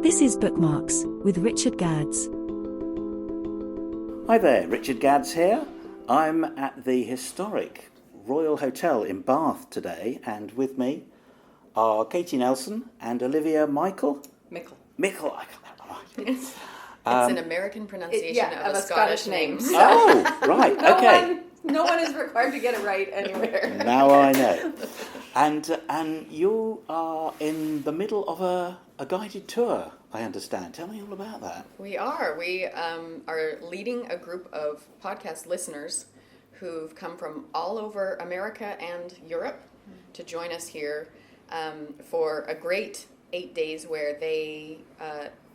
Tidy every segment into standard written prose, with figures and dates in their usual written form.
This is Bookmarks with Richard Gadds. Hi there, Richard Gadds here. I'm at the historic Royal Hotel in Bath today, and with me are Katie Nelson and Olivia Meikle. Meikle, I got that right. It's an American pronunciation of a Scottish name. Oh, right, okay. No one is required to get it right anywhere. Now I know. And you are in the middle of a guided tour, I understand. Tell me all about that. We are. We are leading a group of podcast listeners who've come from all over America and Europe to join us here for a great 8 days where they...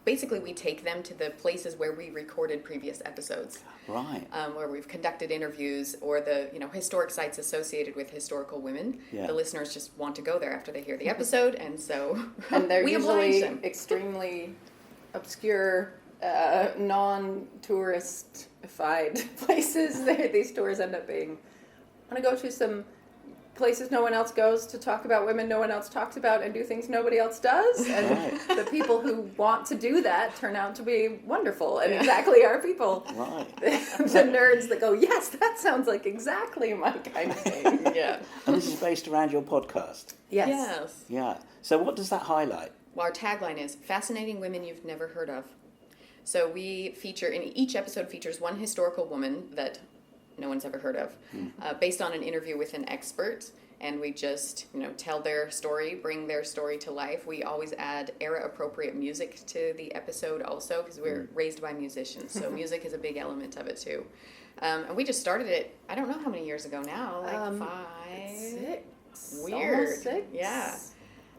basically, we take them to the places where we recorded previous episodes. Right. Where we've conducted interviews or the historic sites associated with historical women. Yeah. The listeners just want to go there after they hear the episode, and so and they're we usually them. Extremely obscure, non-touristified places. These tours end up being. I want to go to some places no one else goes to talk about women no one else talks about and do things nobody else does, and right. The people who want to do that turn out to be wonderful and exactly our people. Right. The nerds that go, yes, that sounds like exactly my kind of thing. Yeah. And this is based around your podcast? Yes. Yeah. So what does that highlight? Well, our tagline is fascinating women you've never heard of. So we feature, in each episode features one historical woman that no one's ever heard of, based on an interview with an expert, and we just, tell their story, bring their story to life. We always add era-appropriate music to the episode also, because we're raised by musicians, so music is a big element of it too. And we just started it, I don't know how many years ago now, like 5? 6. Weird. Almost 6. Yeah.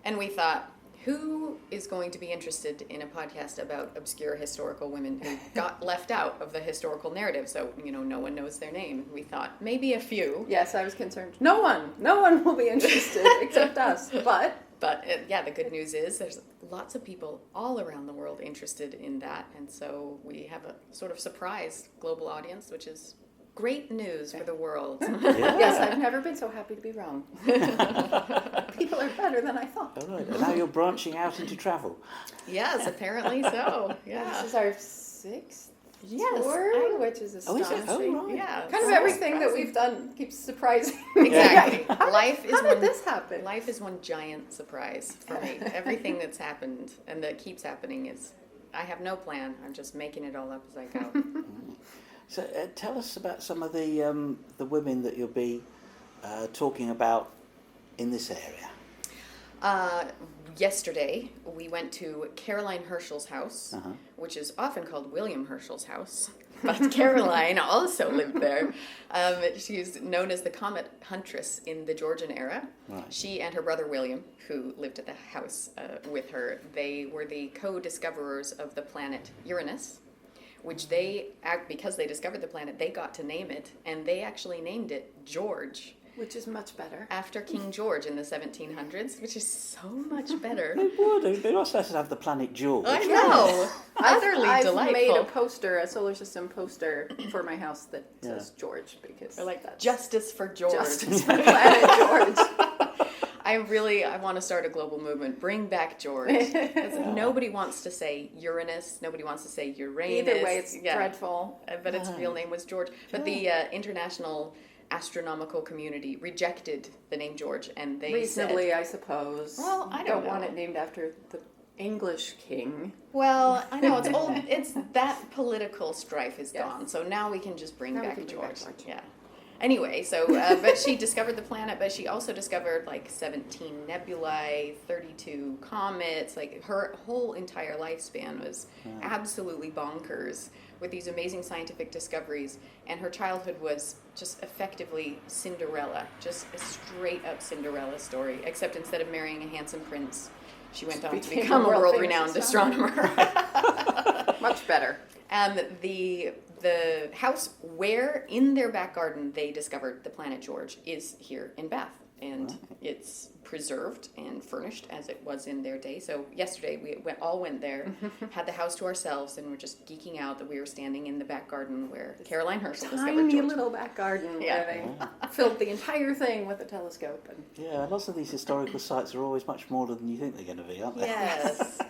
And we thought, who is going to be interested in a podcast about obscure historical women who got left out of the historical narrative? So, no one knows their name. We thought maybe a few. Yes, I was concerned. No one will be interested except us. But the good news is there's lots of people all around the world interested in that. And so we have a sort of surprise global audience, which is great news for the world. Yeah. Yes, I've never been so happy to be wrong. People are better than I thought. All right. And now you're branching out into travel. Yes, apparently so. Yeah. This is our 6th Yes, tour, which is Oh, is astonishing. it? Oh, right. Yeah. Kind of everything that we've done keeps surprising. Exactly. How did this happen? Life is one giant surprise for me. Everything that's happened and that keeps happening is, I have no plan. I'm just making it all up as I go. So tell us about some of the women that you'll be talking about in this area. Yesterday, we went to Caroline Herschel's house, which is often called William Herschel's house, but Caroline also lived there. She's known as the Comet Huntress in the Georgian era. Right. She and her brother William, who lived at the house with her, they were the co-discoverers of the planet Uranus, which because they discovered the planet, they got to name it, and they actually named it George. Which is much better. After King George in the 1700s, which is so much better. They would. They're not supposed to have the planet George. I know. Utterly I've delightful. made a solar system poster for my house that says George, because or like Justice for George. Justice for planet George. I want to start a global movement. Bring back George. Nobody wants to say Uranus. Nobody wants to say Uranus. Either way, it's dreadful. But its real name was George. But the international astronomical community rejected the name George, and they reasonably, said, I suppose. Well, I don't know. want it named after the English king. Well, I know, it's old. It's that political strife is gone, so now we can just bring back George. Yeah. Anyway, so, but she discovered the planet, but she also discovered, 17 nebulae, 32 comets, her whole entire lifespan was absolutely bonkers with these amazing scientific discoveries, and her childhood was just effectively Cinderella, just a straight-up Cinderella story, except instead of marrying a handsome prince, she went on to become a world-renowned astronomer. Much better. The house where in their back garden they discovered the planet George is here in Bath, and it's preserved and furnished as it was in their day. So yesterday we all went there, had the house to ourselves, and we're just geeking out that we were standing in the back garden where Caroline Herschel discovered Tiny Georgia. little back garden where they filled the entire thing with a telescope. And Yeah, lots of these historical sites are always much more than you think they're going to be, aren't they?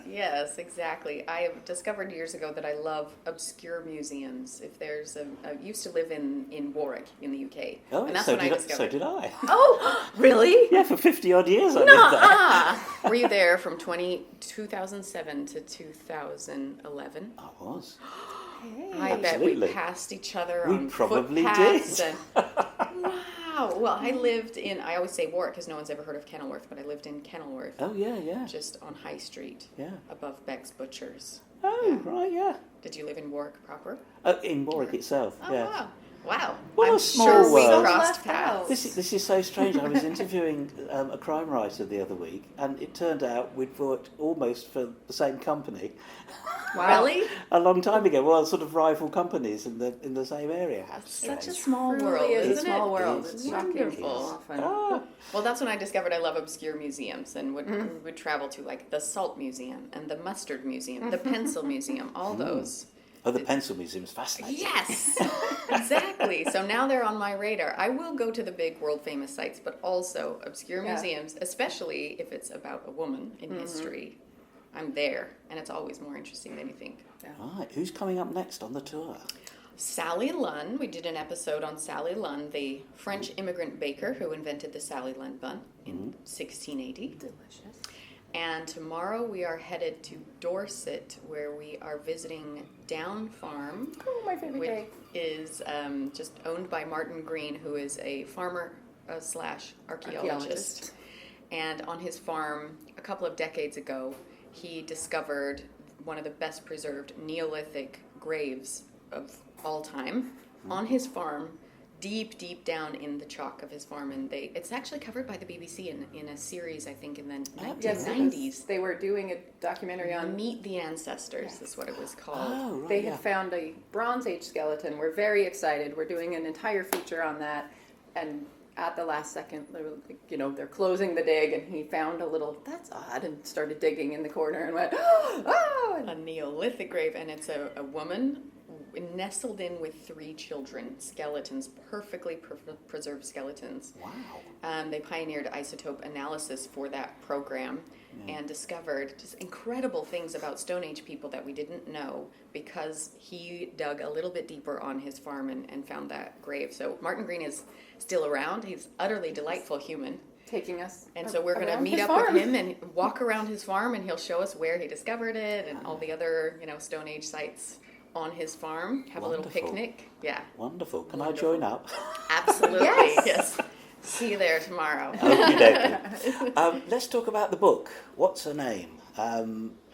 Yes, exactly. I have discovered years ago that I love obscure museums. If there's I used to live in Warwick in the UK, Oh, and that's so when I did discovered. So did I. Oh, really? Yeah, for 50-odd years I lived there. Nuh-uh. Were you there from 2007 to 2011? I was. I bet Absolutely. we passed each other We on probably footpaths did. Wow. Well, I lived in, I always say Warwick because no one's ever heard of Kenilworth, but I lived in Kenilworth, Oh, yeah. just on High Street, Yeah. above Beck's Butchers. Oh, right, yeah. Did you live in Warwick proper? In Warwick itself, Oh, yeah. wow. Wow. What a I'm small sure we world. crossed Left paths. out. This is so strange. I was interviewing a crime writer the other week, and it turned out we'd worked almost for the same company Really? a long time ago. Well, sort of rival companies in the same area. Such a small Truly world, is a isn't small it? world. It's It's shocking wonderful. often. Ah, Well, that's when I discovered I love obscure museums and would travel to like the Salt Museum and the Mustard Museum, the Pencil Museum, all those. oh, the pencil museum's fascinating. Yes, exactly. So now they're on my radar. I will go to the big world famous sites, but also obscure Yeah. museums, especially if it's about a woman in history. I'm there, and it's always more interesting than you think. Right, who's coming up next on the tour? Sally Lunn. We did an episode on Sally Lunn, the French immigrant baker who invented the Sally Lunn bun in 1680. Delicious. And tomorrow we are headed to Dorset, where we are visiting Down Farm, Oh, my favorite which day. is just owned by Martin Green, who is a farmer slash archaeologist. And on his farm, a couple of decades ago, he discovered one of the best preserved Neolithic graves of all time on his farm, deep down in the chalk of his farm. And it's actually covered by the BBC in a series, I think, in the 1990s. They were doing a documentary on. Meet the Ancestors is what it was called. Oh, right, They yeah. had found a Bronze Age skeleton. We're very excited. We're doing an entire feature on that. And at the last second, they were, they're closing the dig, and he found a little, that's odd, and started digging in the corner and went, oh! A Neolithic grave, and it's a woman nestled in with 3 children, skeletons, perfectly preserved skeletons. Wow. They pioneered isotope analysis for that program and discovered just incredible things about Stone Age people that we didn't know because he dug a little bit deeper on his farm and found that grave. So Martin Green is still around. He's utterly delightful human. Taking us. And so we're going to around meet his up farm. with him and walk around his farm, and he'll show us where he discovered it and all the other, Stone Age sites on his farm. Have a little Wonderful. picnic. Yeah, Wonderful. Can Wonderful. I join up? absolutely. Yes. See you there tomorrow. Okey-dokey. Let's talk about the book. What's her name?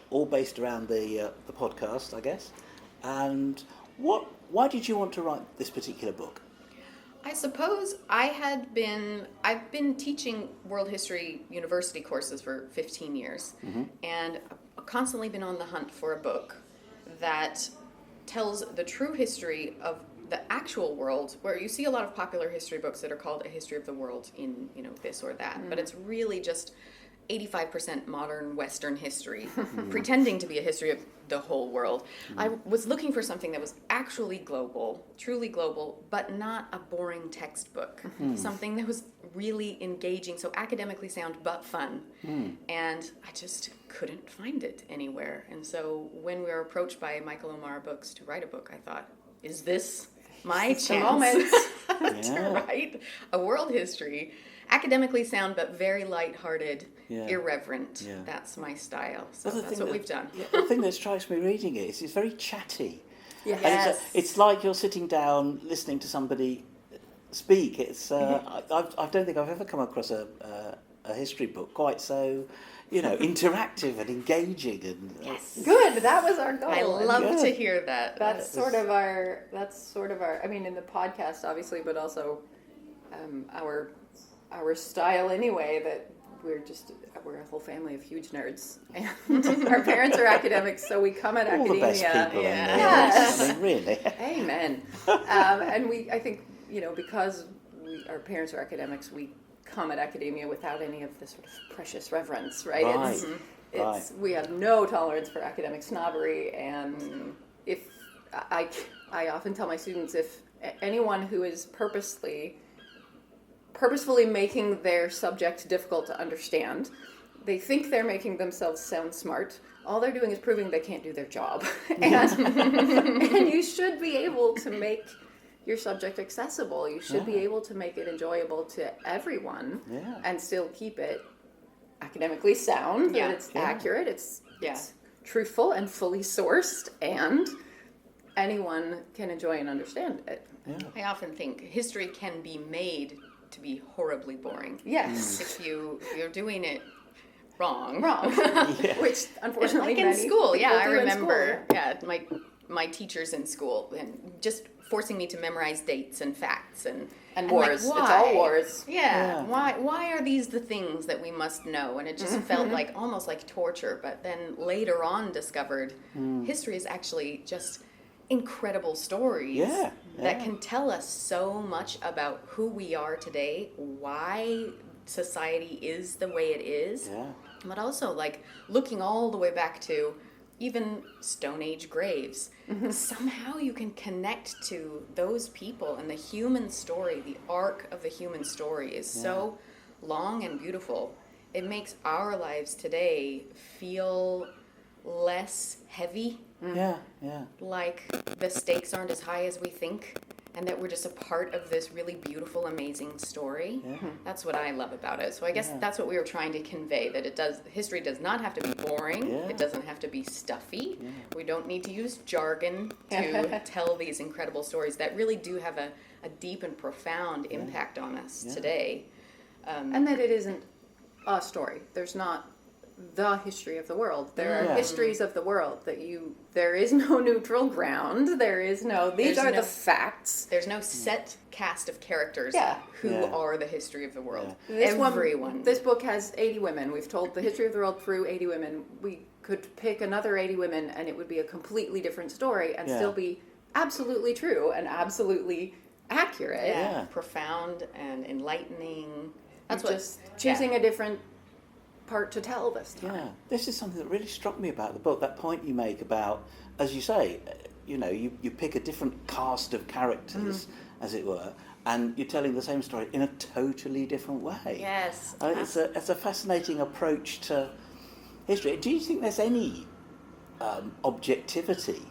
All based around the podcast, I guess. And why did you want to write this particular book? I suppose I've been teaching world history university courses for 15 years and I've constantly been on the hunt for a book that tells the true history of the actual world, where you see a lot of popular history books that are called A History of the World in, this or that, but it's really just 85% modern Western history, pretending to be a history of the whole world. I was looking for something that was actually global, truly global, but not a boring textbook. Something that was really engaging, so academically sound, but fun. And I just couldn't find it anywhere. And so when we were approached by Meikle Books to write a book, I thought, is this my It's the chance moment. to Yeah. write a world history? Academically sound, but very light-hearted, Yeah. irreverent. Yeah. That's my style. So Well, that's what we've done. The thing that strikes me reading it is it's very chatty. Yes. And it's like you're sitting down listening to somebody speak. It's I don't think I've ever come across a history book quite so, interactive and engaging and Yes. Good. That was our goal. I And love Yeah. to hear that. That's sort of our. I mean, in the podcast, obviously, but also our style anyway. That we're a whole family of huge nerds, and our parents are academics, so we come at all academia. the best people in there. Yes. I mean, really. Amen. And I think, because our parents are academics, we come at academia without any of the sort of precious reverence, right? Right. It's we have no tolerance for academic snobbery, and if I often tell my students, if anyone who is purposefully making their subject difficult to understand, they think they're making themselves sound smart. All they're doing is proving they can't do their job. And you should be able to make your subject accessible. You should be able to make it enjoyable to everyone and still keep it academically sound, that it's accurate, it's truthful and fully sourced, and anyone can enjoy and understand it. I often think history can be made to be horribly boring. Yes. If you're doing it wrong. Which unfortunately like in school, I do remember my teachers in school and just forcing me to memorize dates and facts and wars. Like, it's all wars. Why are these the things that we must know? And it just felt like almost like torture, but then later on discovered history is actually just incredible stories that can tell us so much about who we are today, why society is the way it is, but also like looking all the way back to even Stone Age graves. Somehow you can connect to those people, and the human story, the arc of the human story is so long and beautiful. It makes our lives today feel less heavy. Like the stakes aren't as high as we think, and that we're just a part of this really beautiful, amazing story. That's what I love about it. So I guess that's what we were trying to convey, that history does not have to be boring. It doesn't have to be stuffy. We don't need to use jargon to tell these incredible stories that really do have a deep and profound impact on us today. And that it isn't a story. There's not the history of the world. There are histories of the world there is no neutral ground. There is no, these are the facts. There's no set cast of characters who are the history of the world. Everyone. This book has 80 women. We've told the history of the world through 80 women. We could pick another 80 women and it would be a completely different story and still be absolutely true and absolutely accurate. Profound and enlightening. That's what just choosing a different part to tell this time. This is something that really struck me about the book, that point you make about, as you say, you pick a different cast of characters, as it were, and you're telling the same story in a totally different way. Yes. It's a fascinating approach to history. Do you think there's any objectivity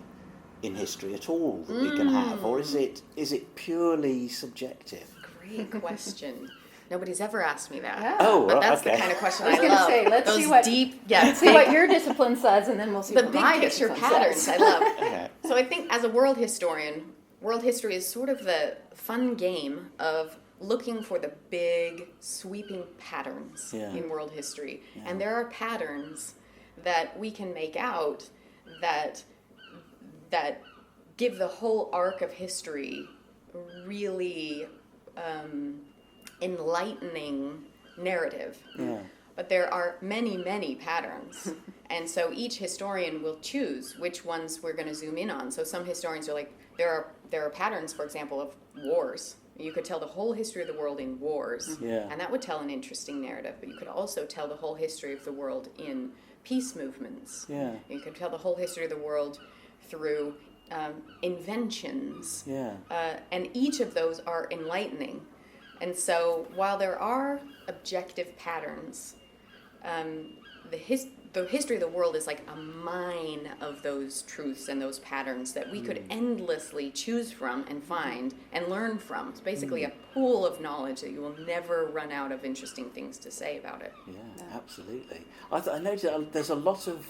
in history at all that we can have, or is it purely subjective? Great question. Nobody's ever asked me that. But that's the kind of question I love. I was going to say, let's Those see what deep, let's see what your discipline says, and then we'll see the what big my picture discipline patterns. says. I love. So I think as a world historian, world history is sort of the fun game of looking for the big sweeping patterns in world history, and there are patterns that we can make out that give the whole arc of history really enlightening narrative. But there are many, many patterns. And so each historian will choose which ones we're going to zoom in on. So some historians are like, there are patterns, for example, of wars. You could tell the whole history of the world in wars, and that would tell an interesting narrative. But you could also tell the whole history of the world in peace movements. You could tell the whole history of the world through inventions. And each of those are enlightening. And so while there are objective patterns, the history of the world is like a mine of those truths and those patterns that we could endlessly choose from and find and learn from. It's basically a pool of knowledge that you will never run out of interesting things to say about it. Absolutely. I noticed there's a lot of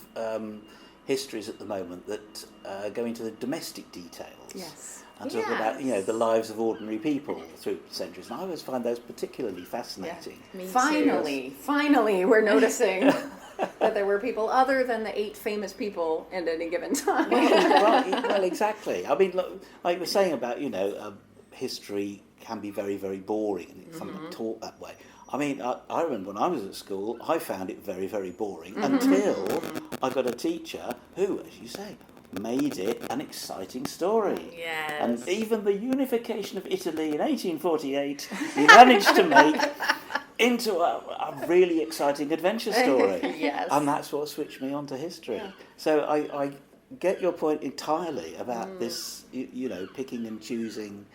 histories at the moment that go into the domestic details. And talk about, the lives of ordinary people through centuries. And I always find those particularly fascinating. Finally, we're noticing that there were people other than the 8 famous people at any given time. Well, exactly. I mean, look, like you were saying about, history can be very, very boring, and it's something taught that way. I mean, I remember when I was at school, I found it very, very boring until I got a teacher who, as you say, made it an exciting story. Yes. And even the unification of Italy in 1848, he managed to make into a really exciting adventure story. Yes. And that's what switched me onto history. Yeah. So I get your point entirely about this, picking and choosing,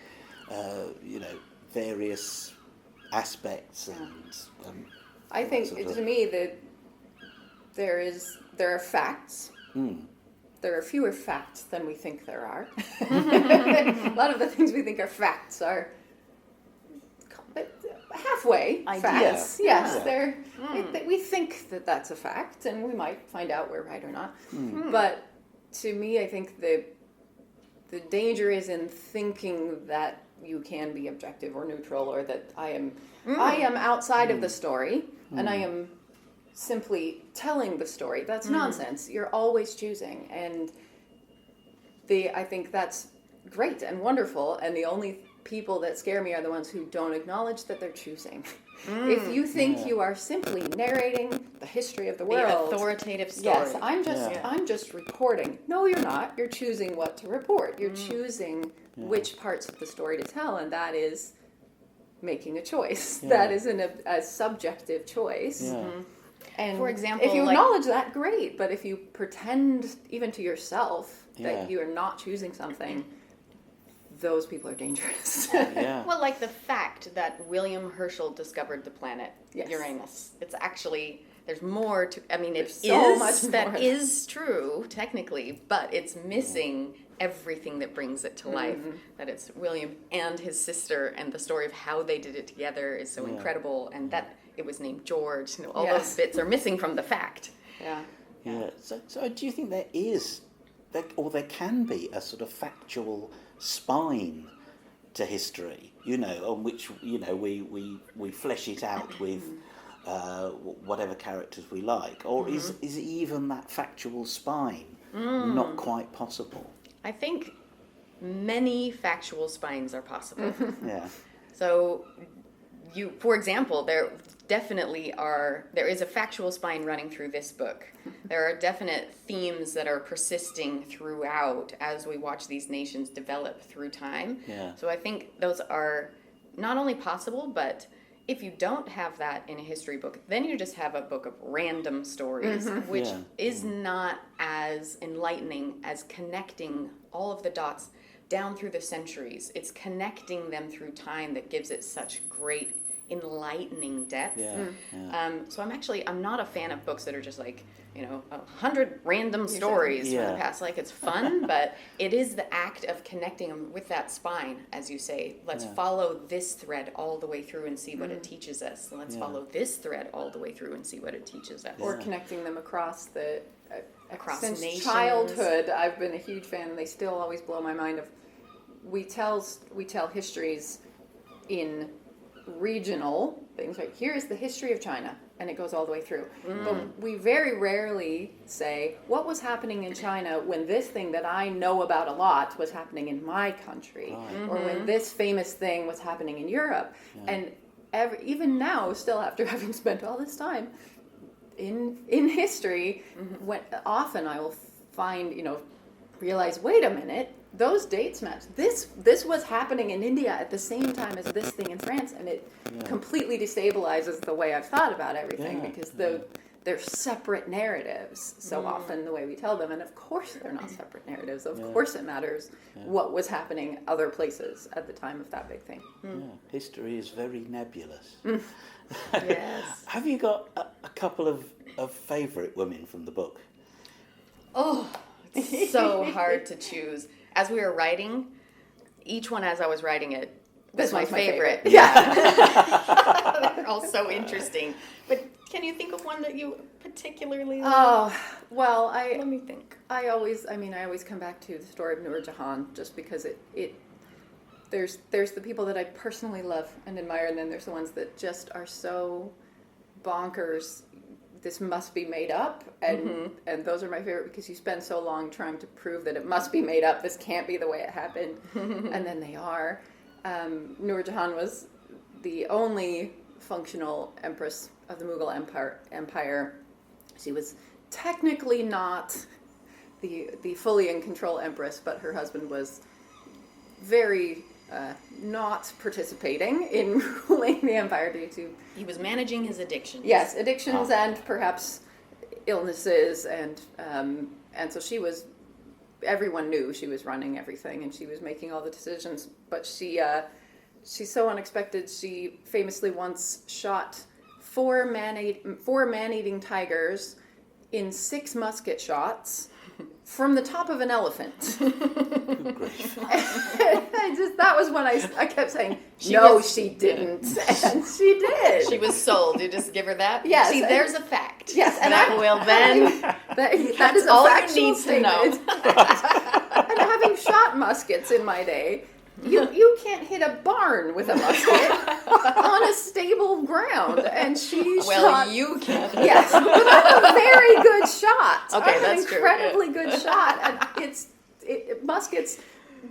various aspects and I think, to me, that there are facts. There are fewer facts than we think there are. A lot of the things we think are facts are halfway facts. Yeah. Yes, they're. We think that that's a fact, and we might find out we're right or not. But to me, I think the danger is in thinking that you can be objective or neutral, or that I am outside of the story, and I am simply telling the story. That's nonsense. You're always choosing, and I think that's great and wonderful, and the only people that scare me are the ones who don't acknowledge that they're choosing. If you think you are simply narrating the history of the world, the authoritative story. Yes, I'm just reporting. No, you're not. You're choosing what to report. You're choosing which parts of the story to tell, and that is making a choice. That is a subjective choice. And for example, if you acknowledge that, great. But if you pretend, even to yourself, that you are not choosing something, those people are dangerous. Well, like the fact that William Herschel discovered the planet Uranus. It's actually, there's more to, there's so much more. That is true, technically, but it's missing everything that brings it to life. That it's William and his sister, and the story of how they did it together is so incredible, and that it was named George. All those bits are missing from the fact. So do you think there can be a sort of factual spine to history, on which we flesh it out with whatever characters we like, or is even that factual spine not quite possible? I think many factual spines are possible. So for example, there is a factual spine running through this book. There are definite themes that are persisting throughout as we watch these nations develop through time. So I think those are not only possible, but if you don't have that in a history book, then you just have a book of random stories, which is not as enlightening as connecting all of the dots down through the centuries. It's connecting them through time that gives it such great enlightening depth. So I'm not a fan of books that are just like, 100 random stories from the past. Like, it's fun, but it is the act of connecting them with that spine, as you say. Let's follow this thread all the way through and see what it teaches us. And let's follow this thread all the way through and see what it teaches us. Or connecting them across since nations. Childhood, I've been a huge fan, and they still always blow my mind. We tell histories in regional things, right? Here's the history of China, and it goes all the way through. But we very rarely say, what was happening in China when this thing that I know about a lot was happening in my country, or when this famous thing was happening in Europe. And even now, still after having spent all this time in history, when often I will find, realize, wait a minute, those dates match. This was happening in India at the same time as this thing in France, and it completely destabilizes the way I've thought about everything, because they're separate narratives so often, the way we tell them. And of course they're not separate narratives. Of course it matters what was happening other places at the time of that big thing. History is very nebulous. Yes. Have you got a couple of favourite women from the book? Oh, it's so hard to choose. As we were writing, each one as I was writing it was my favorite. They're all so interesting. But can you think of one that you particularly like? Oh, well, let me think. I always come back to the story of Nur Jahan, just because there's the people that I personally love and admire, and then there's the ones that just are so bonkers. This must be made up, and those are my favorite, because you spend so long trying to prove that it must be made up. This can't be the way it happened, and then they are. Nur Jahan was the only functional empress of the Mughal Empire. She was technically not the fully in control empress, but her husband was very not participating in ruling the empire due to... He was managing his addictions. Yes, addictions and perhaps illnesses, and so she was... Everyone knew she was running everything, and she was making all the decisions. But she's so unexpected. She famously once shot four man-eating tigers in 6 musket shots from the top of an elephant. That was when I kept saying, she didn't. And she did. She was sold. You just give her that? Yes. See, there's a fact. Yes. And that will then... that is all a you need to know. And having shot muskets in my day, you can't hit a barn with a musket on a stable ground. And she shot... you can. Yes, but I'm a very good shot. Okay, I'm that's an incredibly good shot. And muskets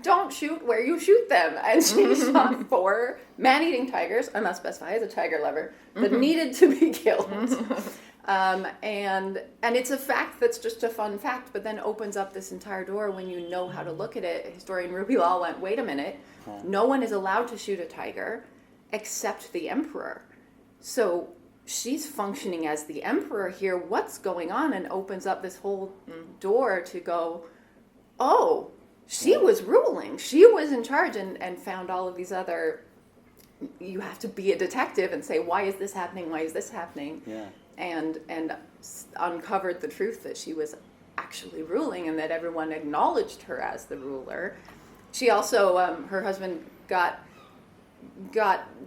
don't shoot where you shoot them. And she shot 4 man-eating tigers, I must specify as a tiger lover, that needed to be killed. And it's a fact that's just a fun fact, but then opens up this entire door when you know how to look at it. Historian Ruby Law went, wait a minute, no one is allowed to shoot a tiger except the emperor. So she's functioning as the emperor here. What's going on? And opens up this whole door to go, oh, she was ruling. She was in charge, and found all of these other... You have to be a detective and say, why is this happening? Why is this happening? Yeah. And uncovered the truth that she was actually ruling, and that everyone acknowledged her as the ruler. She also, her husband got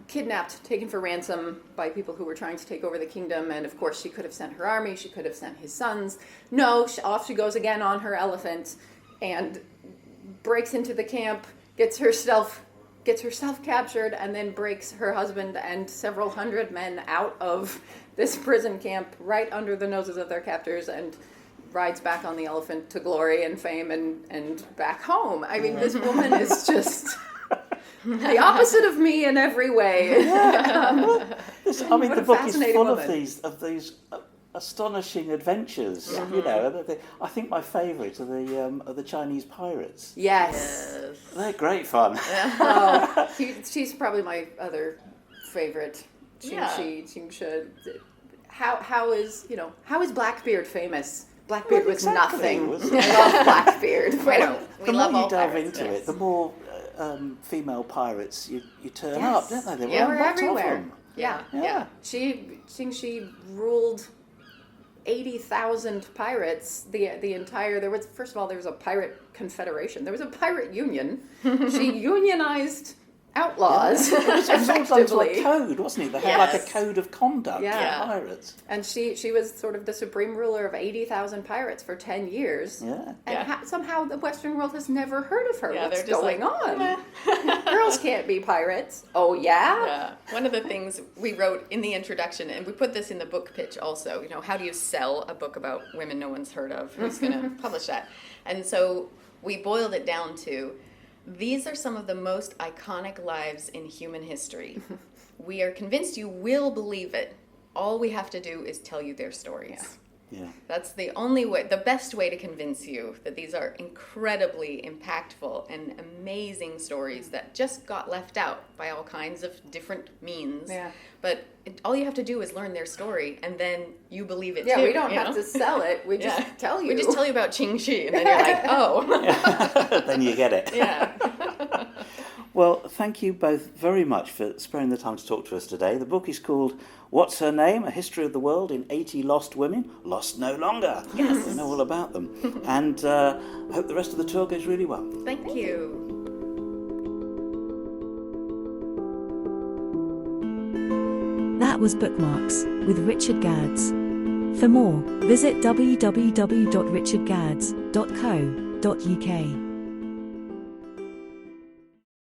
kidnapped, taken for ransom by people who were trying to take over the kingdom, and of course she could have sent her army, she could have sent his sons. No, off she goes again on her elephant, and breaks into the camp, gets herself captured, and then breaks her husband and several hundred men out of this prison camp right under the noses of their captors, and rides back on the elephant to glory and fame and back home. I mean, this woman is just the opposite of me in every way. The book is full of these astonishing adventures. Yeah. You know, I think my favourite are the Chinese pirates. Yes. They're great fun. She's probably my other favorite. Qingshi. How is Blackbeard famous? Blackbeard was nothing. I love Blackbeard. The more you delve into it, the more female pirates you turn up, don't they? There were everywhere. Yeah. Qingshi ruled 80,000 pirates. There was a pirate confederation. There was a pirate union. She unionized outlaws. It was effectively a code, wasn't it? They had like a code of conduct for pirates. And she was sort of the supreme ruler of 80,000 pirates for 10 years. Yeah. And somehow the Western world has never heard of her. Yeah, What's they're just going on? Girls can't be pirates. Oh, yeah? Yeah. One of the things we wrote in the introduction, and we put this in the book pitch also, how do you sell a book about women no one's heard of? Who's going to publish that? And so we boiled it down to, these are some of the most iconic lives in human history. We are convinced you will believe it. All we have to do is tell you their stories. Yeah. That's the only way, the best way to convince you that these are incredibly impactful and amazing stories that just got left out by all kinds of different means. Yeah. But all you have to do is learn their story, and then you believe it too. Yeah, we don't have to sell it. We just tell you. We just tell you about Qingshi, and then you're like, oh. Then you get it. Yeah. Well, thank you both very much for sparing the time to talk to us today. The book is called What's Her Name? A History of the World in 80 Lost Women. Lost no longer. Yes. We know all about them. And I hope the rest of the tour goes really well. Thank you. That was Bookmarks with Richard Gads. For more, visit www.richardgads.co.uk.